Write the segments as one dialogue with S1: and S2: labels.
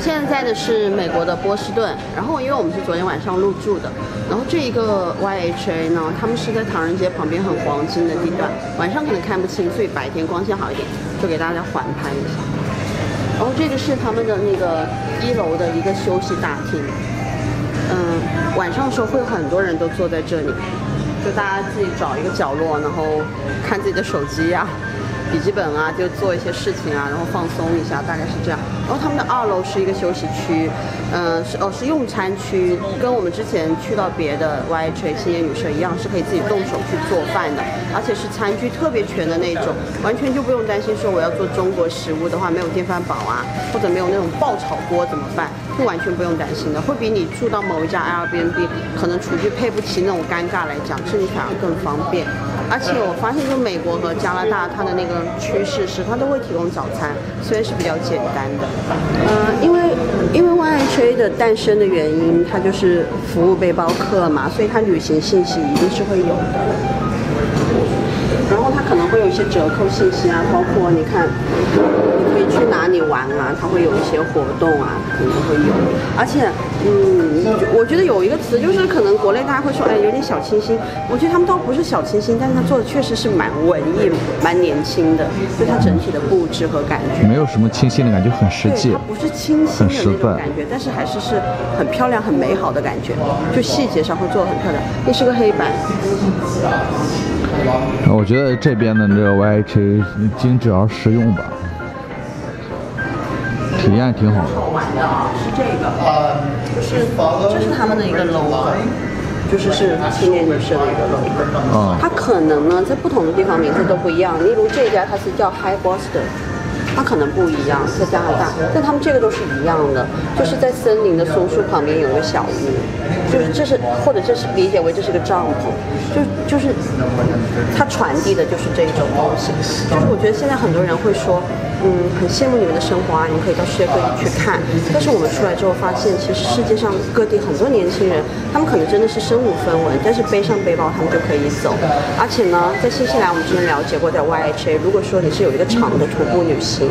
S1: 现在在的是美国的波士顿，然后因为我们是昨天晚上入住的，然后这一个 YHA 呢，他们是在唐人街旁边很黄金的地段，晚上可能看不清，所以白天光线好一点，就给大家环拍一下。然后这个是他们的那个1楼的一个休息大厅，晚上的时候会有很多人都坐在这里，就大家自己找一个角落，然后看自己的手机呀、笔记本啊，就做一些事情啊，然后放松一下，大概是这样。然后他们的2楼是一个休息区，是用餐区，跟我们之前去到别的 YHA 青年旅社一样，是可以自己动手去做饭的，而且是餐具特别全的那种，完全就不用担心说我要做中国食物的话没有电饭煲啊，或者没有那种爆炒锅怎么办，就完全不用担心的，会比你住到某一家 Airbnb 可能厨具配不齐那种尴尬来讲，甚至反而更方便。而且我发现，就美国和加拿大，它的那个趋势是，它都会提供早餐，虽然是比较简单的。因为 YHA 的诞生的原因，它就是服务背包客嘛，所以它旅行信息一定是会有的。然后它可能会有一些折扣信息啊，包括你看，你可以去哪里玩啊，它会有一些活动啊，可能会有。而且，我觉得有一个词就是可能国内大家会说，哎，有点小清新。我觉得他们倒不是小清新，但是他做的确实是蛮文艺、蛮年轻的，就它整体的布置和感觉。
S2: 没有什么清新的感觉，很实际。
S1: 对，它不是清新的那种感觉，但是还是很漂亮、很美好的感觉，就细节上会做得很漂亮。那是个黑板。
S2: 我觉得这边的这个 YHA 精致而实用吧，体验挺好的。
S1: 好玩的啊，是这个，这是他们的一个 logo， 是青年旅社的一个 logo。它可能呢在不同的地方名字都不一样，例如这家它是叫 High Boston。它可能不一样，在加拿大，但他们这个都是一样的，就是在森林的松树旁边有一个小屋，或者这是理解为这是个帐篷，就是它传递的就是这一种东西，就是我觉得现在很多人会说，很羡慕你们的生活啊，你们可以到世界各地去看，但是我们出来之后发现，其实世界上各地很多年轻人，他们可能真的是身无分文，但是背上背包他们就可以走，而且呢，在新西兰我们之前了解过，在 YHA， 如果说你是有一个长的徒步旅行，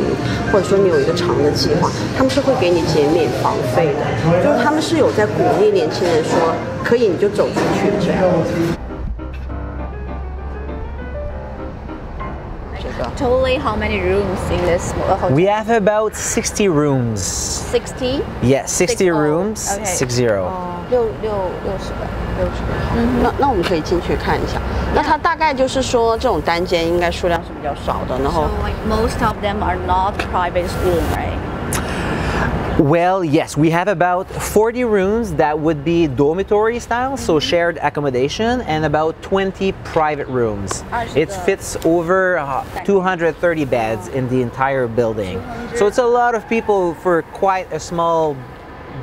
S1: 或者说你有一个长的计划，他们是会给你减免房费的，就是他们是有在鼓励年轻人说，可以你就走出去这样。
S3: Totally, how many rooms in this hotel?
S4: We have about 60 rooms.
S3: 60?
S4: Yeah, 60 rooms.
S3: Okay.
S4: 60.
S1: 那我们可以进去看一下。那它大概就是说，这种单间应该数量是比较少的，然后
S3: So like most of them are not private room, right?
S4: Well, yes, we have about 40 rooms that would be dormitory style, so shared accommodation, and about 20 private rooms. It fits over 230 beds in the entire building. So it's a lot of people for quite a small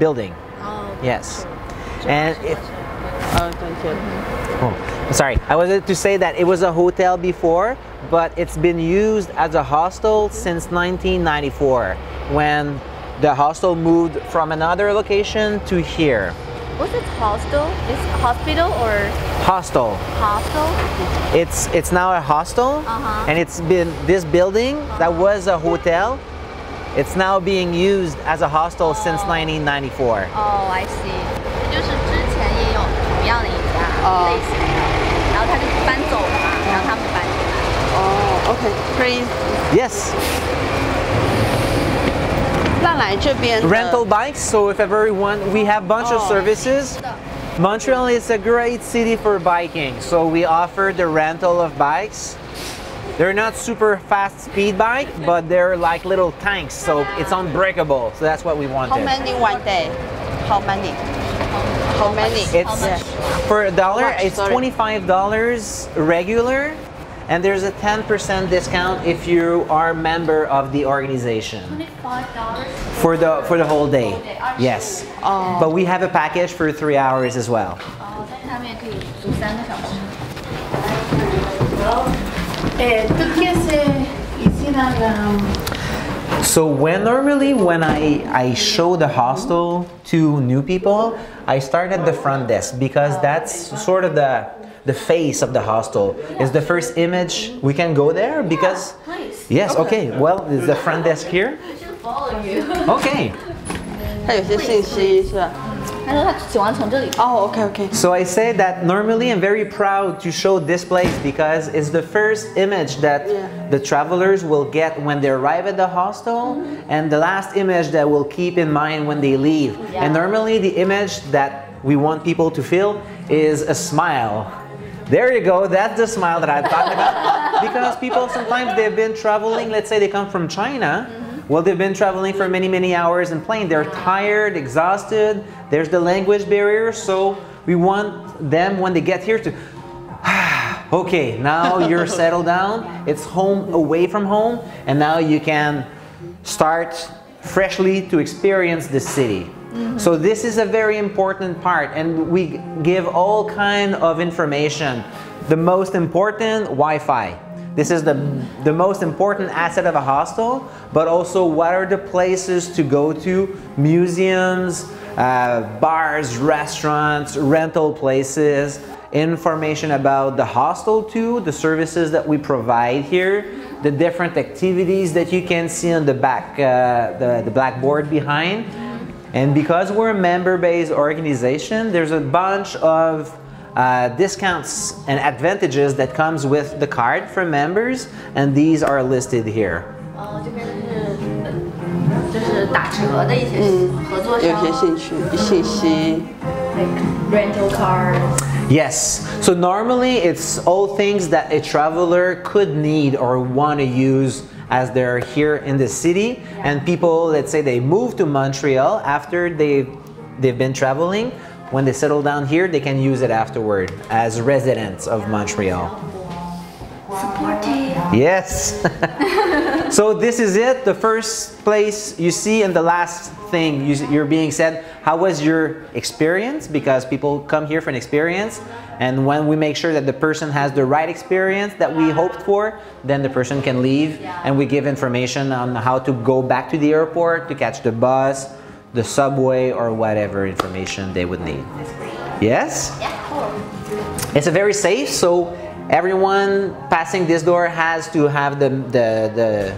S4: building. Yes. And sorry, I wanted to say that it was a hotel before, but it's been used as a hostel since 1994 when the hostel moved from another location to here.
S3: What's it hostel? Is it hospital or
S4: Hostel.
S3: hostel?
S4: It's now a hostel, and it's been this building that was a hotel. It's now being used as a hostel since 1994.
S3: Oh, I see. 就是之前也有同样的一家类型的，然后他就搬走了嘛，然后他们搬进来。
S1: OK, please.
S4: Yes.
S1: 那来这边
S4: Rental bikes, so if everyone, we have a bunch of services. Montreal is a great city for biking, so we offer the rental of bikes. They're not super fast speed bike, but they're like little tanks, so it's unbreakable. So that's what we wanted.
S1: How many one day? How many? How many?
S4: It's for $1. It's $25 regular, and there's a 10% discount if you are a member of the organization.
S3: $25
S4: for the whole day. Yes. But we have a package for 3 hours as well.
S3: 但是他们也可以住3个小时。
S4: So normally when I show the hostel to new people, I start at the front desk because that's sort of the face of the hostel. Is the first image. We can go there because yes, okay. Well, is the front desk here?
S3: I should follow you.
S4: Okay.
S1: 它有些信息是吧？
S3: 他说他喜欢从这里。
S1: 哦，OK。
S4: So I say that normally I'm very proud to show this place because it's the first image that the travelers will get when they arrive at the hostel and the last image that we'll keep in mind when they leave. And normally the image that we want people to feel is a smile. There you go, that's the smile that I'm talking about. Because people sometimes they've been traveling, let's say they come from China. Well, they've been traveling for many hours in plane. They're tired, exhausted. There's the language barrier. So we want them when they get here to, okay, now you're settled down. It's home away from home. And now you can start freshly to experience the city. So this is a very important part. And we give all kind of information. The most important, Wi-Fi. This is the most important asset of a hostel, but also what are the places to go to, museums, bars, restaurants, rental places, information about the hostel too, the services that we provide here, the different activities that you can see on the back, the blackboard behind. And because we're a member-based organization, there's a bunch of discounts and advantages that comes with the card for members, and these are listed here.
S3: 这边就是打折的一些合作商，
S1: 有些信息
S3: like rental cars.
S4: Yes, so normally it's all things that a traveler could need or want to use as they're here in the city. And people, let's say they move to Montreal after they've been traveling. When they settle down here, they can use it afterward as residents of Montreal.
S3: Supportive.
S4: Yes. So this is it, the first place you see, and the last thing you're being said, how was your experience? Because people come here for an experience, and when we make sure that the person has the right experience that we hoped for, then the person can leave, and we give information on how to go back to the airport, to catch the bus, the subway, or whatever information they would need. Yes?
S3: Yeah, cool.
S4: It's a very safe, so everyone passing this door has to have the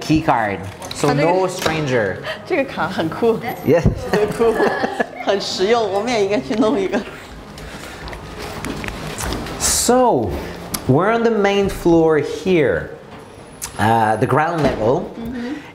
S4: key card. So no stranger.
S1: 这个卡很酷，
S4: Yes.
S1: 很酷，很实用，我们也应该去弄一个。
S4: So we're on the main floor here, the ground level.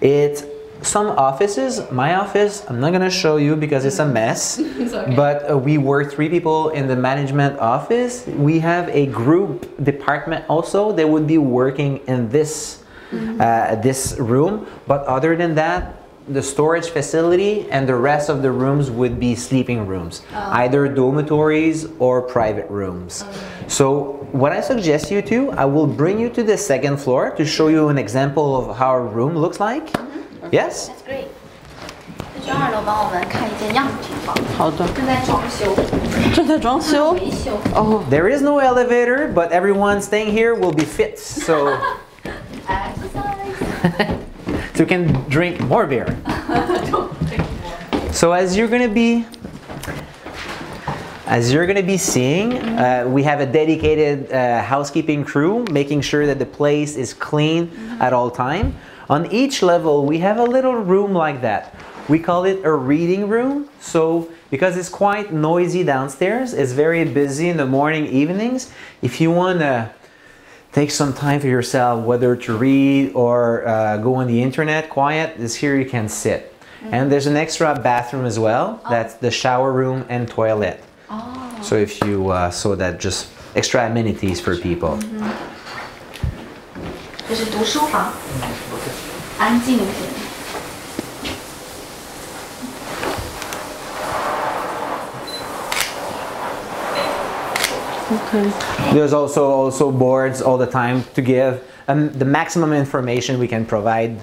S4: It's some offices. My office, I'm not gonna show you because it's a mess.
S3: Okay.
S4: But we were 3 people in the management office. We have a group department also. They would be working in this this room. But other than that, the storage facility and the rest of the rooms would be sleeping rooms, either dormitories or private rooms. So what I suggest you to, I will bring you to the 2nd floor to show you an example of how a room looks like. Yes?
S3: That's great. 这2楼帮我们看一间样品房，
S1: 好的，
S3: 正在装修，
S1: 正在装修。
S3: 维修。
S1: 哦，
S4: There is no elevator, but everyone staying here will be fit, so
S3: Exercise.
S4: so you can drink more beer. So as you're gonna be seeing, we have a dedicated housekeeping crew making sure that the place is clean at all time. On each level, we have a little room like that. We call it a reading room. So because it's quite noisy downstairs, it's very busy in the morning, evenings. If you want to take some time for yourself, whether to read or go on the internet, quiet, is here you can sit. And there's an extra bathroom as well. That's the shower room and toilet. So if you, so that just extra amenities for people.
S3: 这是读书房，安静一点。
S1: OK，
S4: There's also boards all the time to give the maximum information we can provide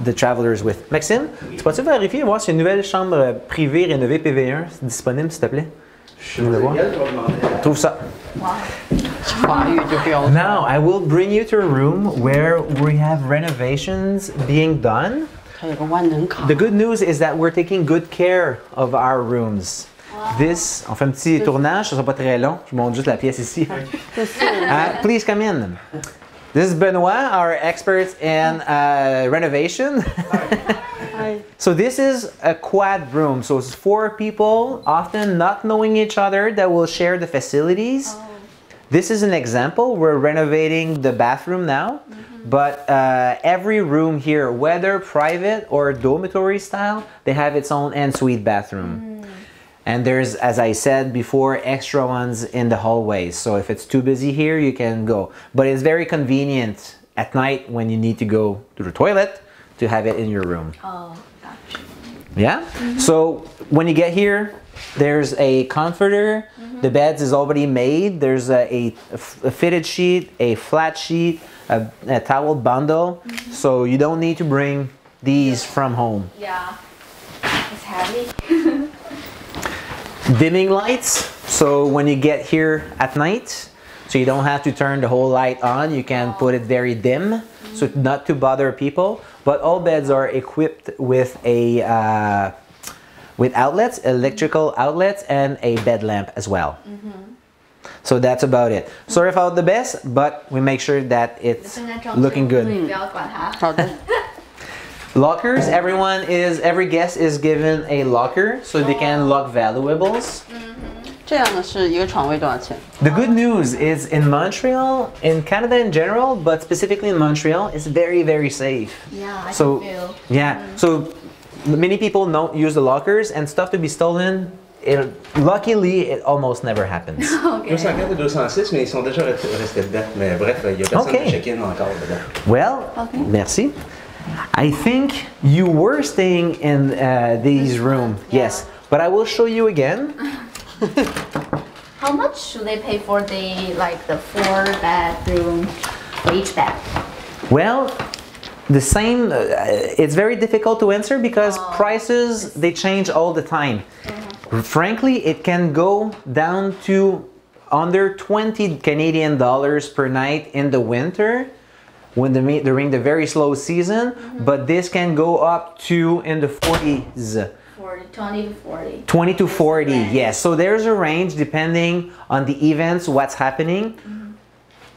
S4: the travelers with. Maxime, tu peux-tu vérifier voir si une nouvelle chambre privée rénovée PV1 est disponible, s'il te plaît? Je veux le voir. Trouve ça.
S1: 法语就不要。
S4: Now I will bring you to a room where we have renovations being done.
S1: 它有个万能卡。
S4: The good news is that we're taking good care of our rooms. This, on fait un petit tournage, ça sera pas très long. Je montre juste la pièce ici. Please come in. This is Benoit, our expert in renovation.
S1: Hi.
S4: So this is a quad room. So it's 4 people, often not knowing each other, that will share the facilities. This is an example. We're renovating the bathroom now. But every room here, whether private or dormitory style, they have its own ensuite bathroom. And there's, as I said before, extra ones in the hallways. So if it's too busy here, you can go. But it's very convenient at night when you need to go to the toilet to have it in your room.
S3: Oh, gotcha.
S4: Yeah? So when you get here, there's a comforter. The beds is already made. There's a fitted sheet, a flat sheet, a towel bundle. So you don't need to bring these from home.
S3: Yeah, it's heavy.
S4: Dimming lights. So when you get here at night, so you don't have to turn the whole light on, you can put it very dim, so not to bother people. But all beds are equipped with with outlets, electrical outlets, and a bed lamp as well. So that's about it. Sorry about the best, but we make sure that it's looking good.
S3: 不要管它。
S1: 好的。
S4: Lockers, every guest is given a locker so they can lock valuables.
S1: 这样的是一个床位多少钱？
S4: The good news is in Montreal, in Canada in general, but specifically in Montreal, it's very, very safe.
S3: Yeah, I
S4: So,
S3: can feel.
S4: yeah, so many people don't use the lockers and stuff to be stolen. Luckily, it almost never happens.
S5: 204 et 206, mais ils sont déjà restés dedans. Mais bref, il n'y a personne qui check-in encore dedans.
S4: Well, merci. I think you were staying in these rooms, yes, but I will show you again.
S3: How much should they pay for the 4-bedroom for each bed?
S4: Well, the same, it's very difficult to answer because prices, they change all the time. Frankly, it can go down to under 20 Canadian dollars per night in the winter when during the very slow season, but this can go up to in the 40s.
S3: 20 to 40.
S4: 20 to 40, yes. So there's a range depending on the events, what's happening.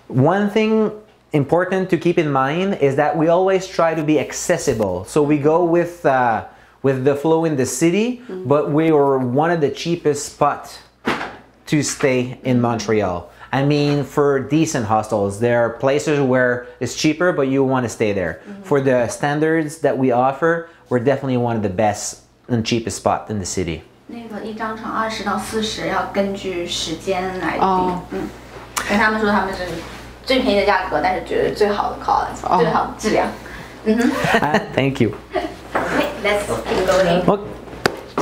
S4: One thing important to keep in mind is that we always try to be accessible. So we go with the flow in the city, but we are one of the cheapest spots to stay in Montreal. I mean, for decent hostels, there are places where it's cheaper, but you want to stay there. For the standards that we offer, we're definitely one of the best and cheapest spot in the city.
S3: 那个一张床20到40，要根据时间来定。跟他们说他们是最便宜的价格，但是绝对最好的 quality，最好的质量。
S4: Thank you.
S3: Okay, let's keep going.
S4: Okay.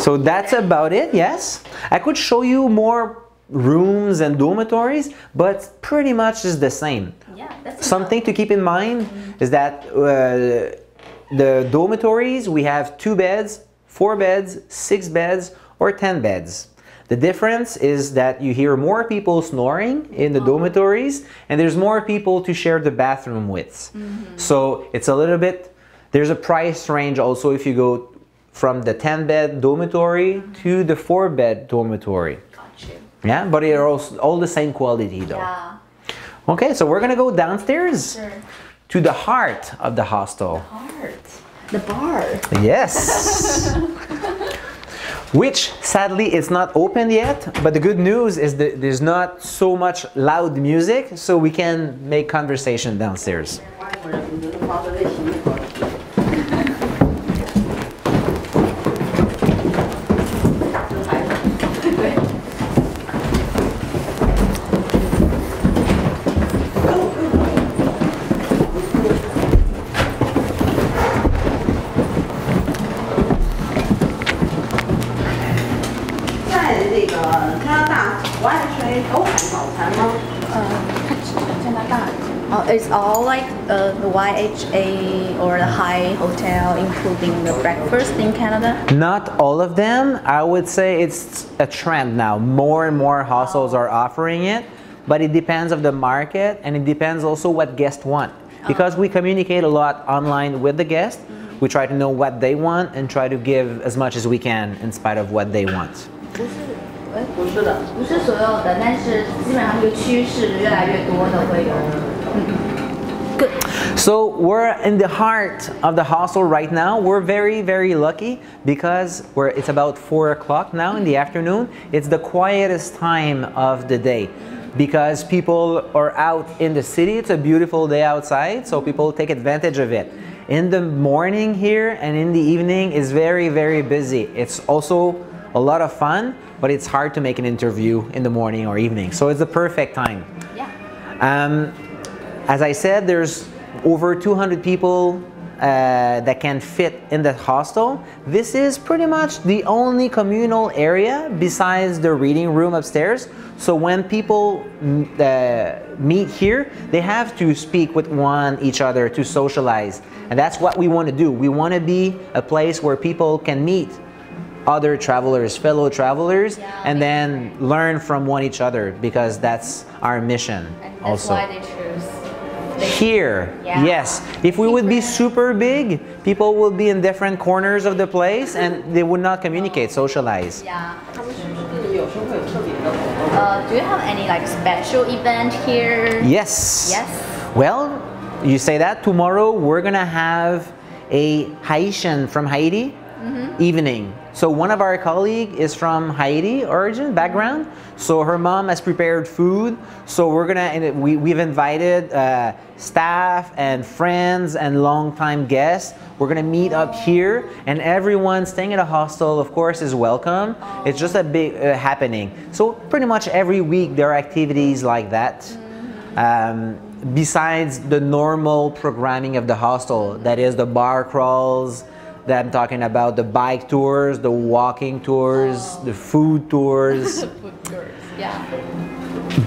S4: So that's about it, yes. I could show you more rooms and dormitories, but pretty much is the same.
S3: Yeah, that's
S4: Something to keep in mind is that the dormitories, we have 2 beds, 4 beds, 6 beds, or 10 beds. The difference is that you hear more people snoring in the dormitories, and there's more people to share the bathroom with. So it's a little bit, there's a price range also if you go from the 10-bed dormitory to the 4-bed dormitory.
S3: Got you.
S4: Yeah, but they're all the same quality though.
S3: Yeah.
S4: Okay, so we're gonna go downstairs
S3: Sure.
S4: to the heart of the hostel.
S3: Heart. The bar.
S4: Yes. Which sadly it's not open yet, but the good news is that there's not so much loud music, so we can make conversation downstairs.
S3: It's all like the YHA or the high hotel, including the breakfast in Canada.
S4: Not all of them. I would say it's a trend now. More and more hostels are offering it, but it depends on the market and it depends also what guests want. Because we communicate a lot online with the guests, we try to know what they want and try to give as much as we can in spite of what they want.
S3: 不是所有的，但是基本上这个趋势越来越多的会有。Good.
S4: So we're in the heart of the hostel right now. We're very, very lucky because it's about 4 o'clock now in the afternoon. It's the quietest time of the day because people are out in the city. It's a beautiful day outside, so people take advantage of it. In the morning here and in the evening is very, very busy. It's also a lot of fun, but it's hard to make an interview in the morning or evening. So it's the perfect time.
S3: Yeah.
S4: As I said, there's over 200 people that can fit in the hostel. This is pretty much the only communal area besides the reading room upstairs. So when people meet here, they have to speak with each other to socialize. And that's what we want to do. We want to be a place where people can meet other travelers, fellow travelers, and then learn from each other because that's our mission.
S3: And that's
S4: also.
S3: why they choose
S4: Here, yes. If we would be super big, people would be in different corners of the place and they would not communicate, socialize.
S3: Yeah. Do you have any like special event here?
S4: Yes.
S3: Yes.
S4: Well, you say that. Tomorrow we're gonna have a Haitian from Haiti evening. So one of our colleagues is from Haiti background. So her mom has prepared food. So we've invited staff and friends and longtime guests. We're gonna meet up here, and everyone staying at a hostel, of course, is welcome. It's just a big happening. So pretty much every week there are activities like that. Besides the normal programming of the hostel, that is the bar crawls, that I'm talking about, the bike tours, the walking tours, the food tours.
S3: Food tours. Yeah.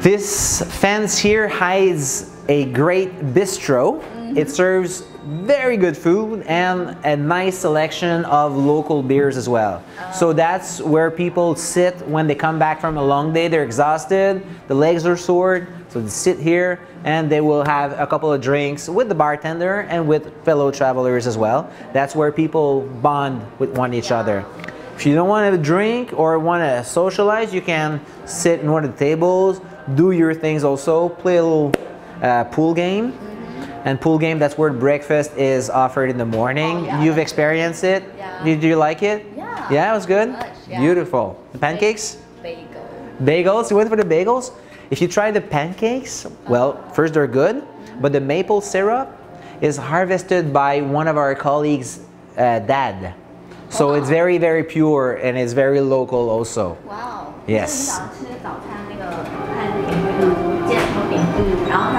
S4: This fence here hides a great bistro. It serves very good food and a nice selection of local beers as well. So that's where people sit when they come back from a long day. They're exhausted, the legs are sore, so they sit here and they will have a couple of drinks with the bartender and with fellow travelers as well. That's where people bond with each other. If you don't want to drink or want to socialize, you can sit in one of the tables, do your things also, play a little pool game. And pool game, that's where breakfast is offered in the morning. You've experienced it?
S3: Yeah.
S4: Did you like it?
S3: Yeah.
S4: Yeah, it was good?
S3: Much, yeah.
S4: Beautiful. The pancakes?
S3: Bagel.
S4: Bagels? You went for the bagels? If you try the pancakes, well, first they're good, but the maple syrup is harvested by one of our colleagues' dad. So it's very, very pure and it's very local also.
S3: Wow.
S4: Yes.
S3: 然后它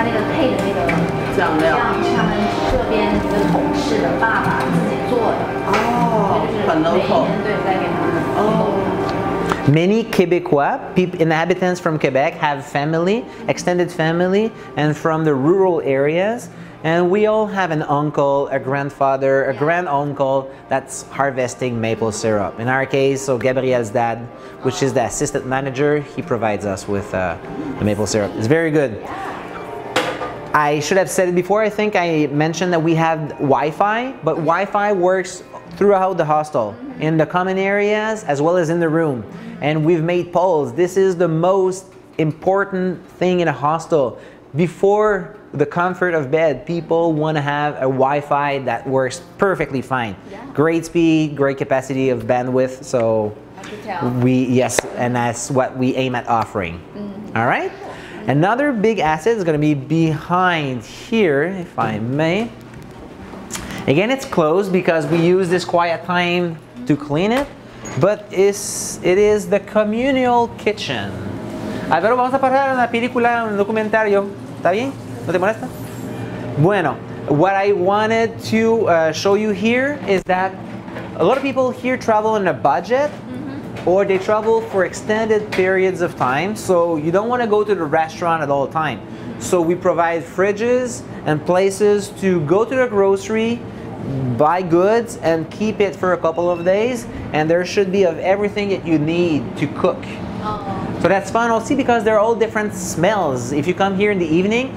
S3: 那个配的那个酱料是他们这边一个同事的爸爸自己做的。哦，很 local。对，在给他们提供。
S4: Many Quebecois, inhabitants from Quebec, have family, extended family, and from the rural areas. And we all have an uncle, a grandfather, a grand-uncle that's harvesting maple syrup. In our case, so Gabriel's dad, which is the assistant manager, he provides us with the maple syrup. It's very good. I should have said it before. I think I mentioned that we have Wi-Fi, but Wi-Fi works throughout the hostel, in the common areas as well as in the room. And we've made polls. This is the most important thing in a hostel. Before the comfort of bed, people want to have a Wi-Fi that works perfectly fine. Yeah. Great speed, great capacity of bandwidth. So and that's what we aim at offering. All right. Another big asset is going to be behind here, if I may. Again, it's closed because we use this quiet time to clean it, but it is the Communal Kitchen. A ver, vamos a parar una película, un documentario. ¿Está bien? ¿No te molesta? Bueno, what I wanted to show you here is that a lot of people here travel on a budget, or they travel for extended periods of time, so you don't want to go to the restaurant at all time. So we provide fridges and places to go to the grocery, buy goods, and keep it for a couple of days, and there should be of everything that you need to cook. So that's fun also because they're all different smells. If you come here in the evening,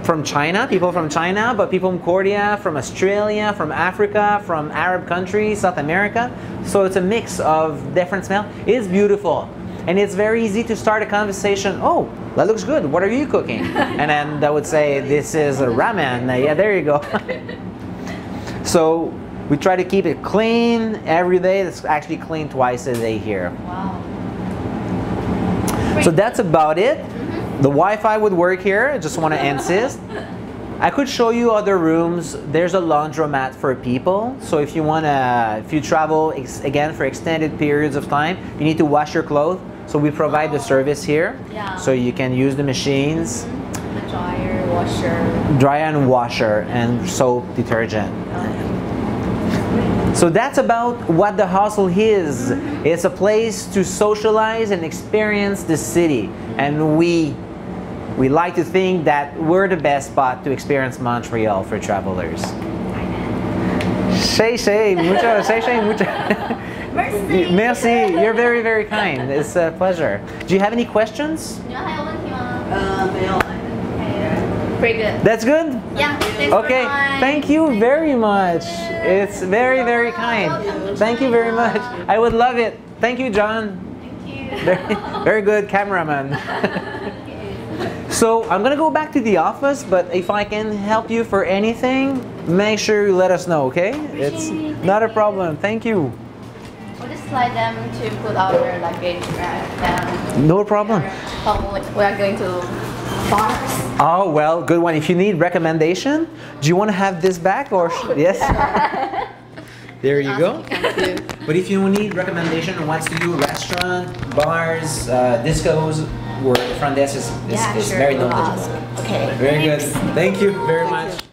S4: from China, people from China, but people from Korea, from Australia, from Africa, from Arab countries, South America. So it's a mix of different smells. It's beautiful. And it's very easy to start a conversation. Oh, that looks good. What are you cooking? And then they would say, this is a ramen. Yeah, there you go. So we try to keep it clean every day. It's actually clean twice a day here.
S3: Wow.
S4: So that's about it. The Wi-Fi would work here. I just want to insist. I could show you other rooms. There's a laundromat for people. So if you if you travel again for extended periods of time, you need to wash your clothes. So we provide the service here.
S3: Yeah.
S4: So you can use the machines.
S3: The dryer, washer.
S4: Dryer and washer and soap, detergent. So that's about what the hostel is. It's a place to socialize and experience the city. And we like to think that we're the best spot to experience Montreal for travelers. Shay, mucho.
S3: Merci.
S4: Merci. You're very, very kind. It's a pleasure. Do you have any questions?
S3: 你们还有问题吗？
S1: 没有。
S3: Pretty good.
S4: That's good?
S3: Yeah. Thanks
S4: Okay.
S3: for coming.
S4: Thank you very much. It's very, very kind. Thank you very much. I would love it. Thank you, John.
S3: Thank you.
S4: Very, very good cameraman. So I'm gonna go back to the office, but if I can help you for anything, make sure you let us know, okay? It's not a problem. Thank you.
S3: We'll just slide them to put out their luggage down.
S4: No problem.
S3: We are going to bars.
S4: Oh, well, good one. If you need recommendation, do you want to have this back or yes? There you go. But if you need recommendation on what to do, restaurant, bars, discos, where the front desk is
S3: Yeah, sure,
S4: very
S3: we'll
S4: knowledgeable.
S3: ask. Okay.
S4: Very good. Thank you very much.